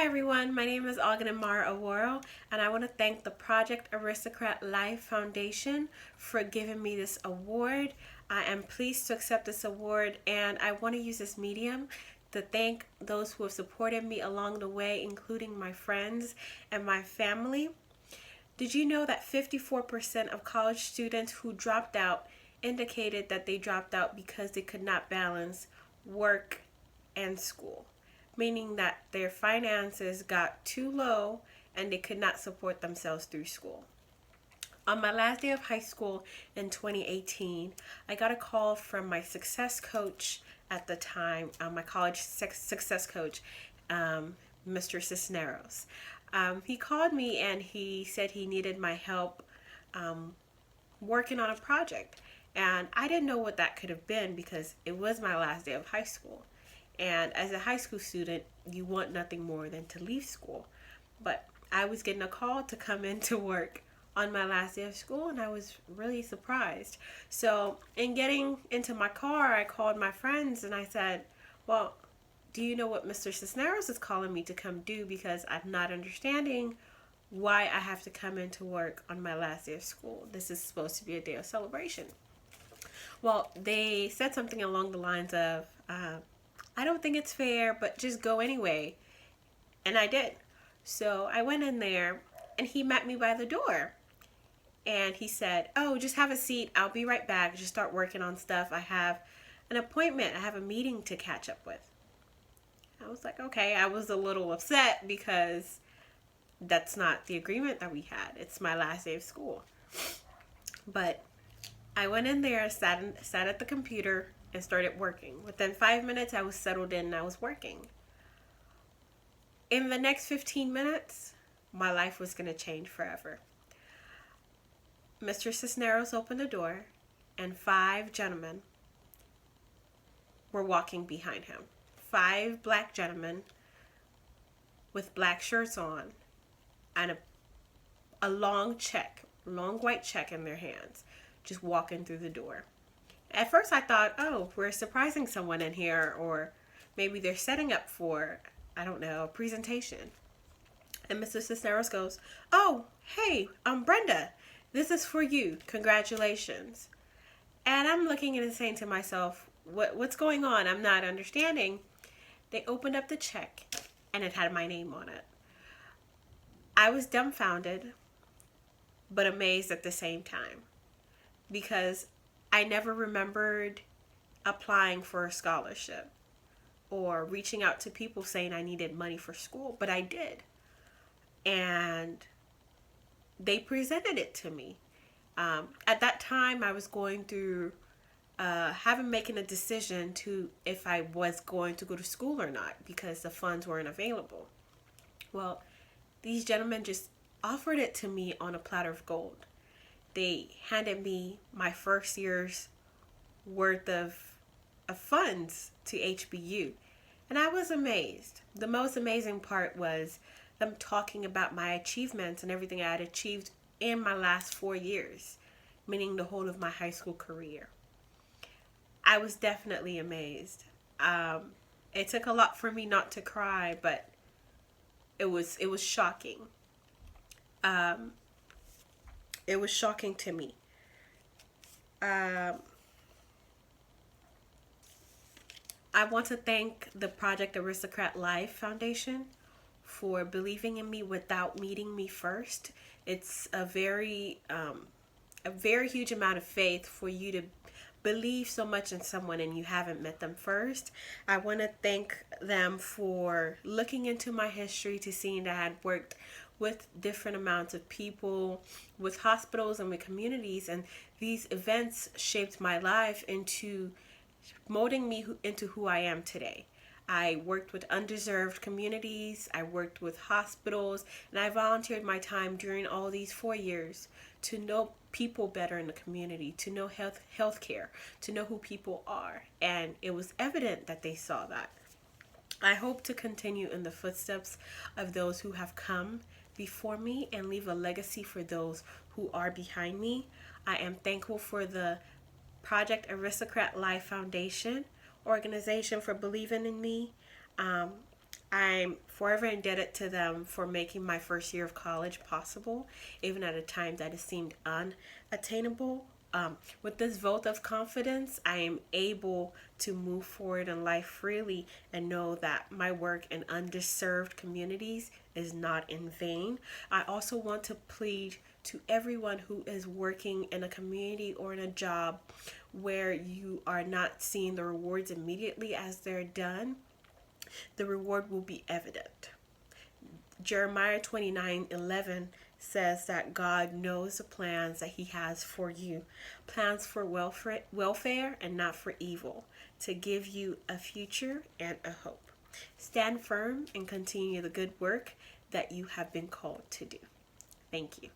Hi everyone, my name is Oghenemarho, and I want to thank the Project Aristocrat Life Foundation for giving me this award. I am pleased to accept this award, and I want to use this medium to thank those who have supported me along the way, including my friends and my family. Did you know that 54% of college students who dropped out indicated that they dropped out because they could not balance work and school? Meaning that their finances got too low and they could not support themselves through school. On my last day of high school in 2018, I got a call from my success coach at the time, my college success coach, Mr. Cisneros. He called me and he said he needed my help working on a project. And I didn't know what that could have been because it was my last day of high school. And as a high school student, you want nothing more than to leave school. But I was getting a call to come into work on my last day of school, and I was really surprised. So in getting into my car, I called my friends and I said, well, do you know what Mr. Cisneros is calling me to come do? Because I'm not understanding why I have to come into work on my last day of school. This is supposed to be a day of celebration. Well, they said something along the lines of, I don't think it's fair, but just go anyway. And I did. So I went in there and he met me by the door. And he said, oh, just have a seat. I'll be right back. Just start working on stuff. I have an appointment. I have a meeting to catch up with. I was like, okay. I was a little upset because that's not the agreement that we had. It's my last day of school. But I went in there, sat at the computer, and started working. Within 5 minutes, I was settled in and I was working. In the next 15 minutes, my life was going to change forever. Mr. Cisneros opened the door, and 5 gentlemen were walking behind him. 5 black gentlemen with black shirts on and a long white check in their hands, just walking through the door. At first I thought, oh, we're surprising someone in here, or maybe they're setting up for, I don't know, a presentation. And Mr. Cisneros goes, oh, hey, I'm Brenda. This is for you. Congratulations. And I'm looking and saying to myself, what's going on? I'm not understanding. They opened up the check and it had my name on it. I was dumbfounded, but amazed at the same time, because I never remembered applying for a scholarship or reaching out to people saying I needed money for school, but I did. And they presented it to me. At that time, I was going through making a decision to if I was going to go to school or not because the funds weren't available. Well, these gentlemen just offered it to me on a platter of gold. They handed me my first year's worth of funds to HBU. And I was amazed. The most amazing part was them talking about my achievements and everything I had achieved in my last 4 years, meaning the whole of my high school career. I was definitely amazed. It took a lot for me not to cry, but it was shocking. It was shocking to me. I want to thank the Project Aristocrat Life Foundation for believing in me without meeting me first. It's a very huge amount of faith for you to believe so much in someone and you haven't met them first. I want to thank them for looking into my history to seeing that I had worked with different amounts of people, with hospitals and with communities, and these events shaped my life into molding me into who I am today. I worked with undeserved communities, I worked with hospitals, and I volunteered my time during all these 4 years to know people better in the community, to know healthcare, to know who people are, and it was evident that they saw that. I hope to continue in the footsteps of those who have come before me and leave a legacy for those who are behind me. I am thankful for the Project Aristocrat Life Foundation organization for believing in me. I'm forever indebted to them for making my first year of college possible, even at a time that it seemed unattainable. With this vote of confidence, I am able to move forward in life freely and know that my work in underserved communities is not in vain. I also want to plead to everyone who is working in a community or in a job where you are not seeing the rewards immediately as they're done. The reward will be evident. Jeremiah 29:11 says that God knows the plans that He has for you, plans for welfare and not for evil, to give you a future and a hope. Stand firm and continue the good work that you have been called to do. Thank you.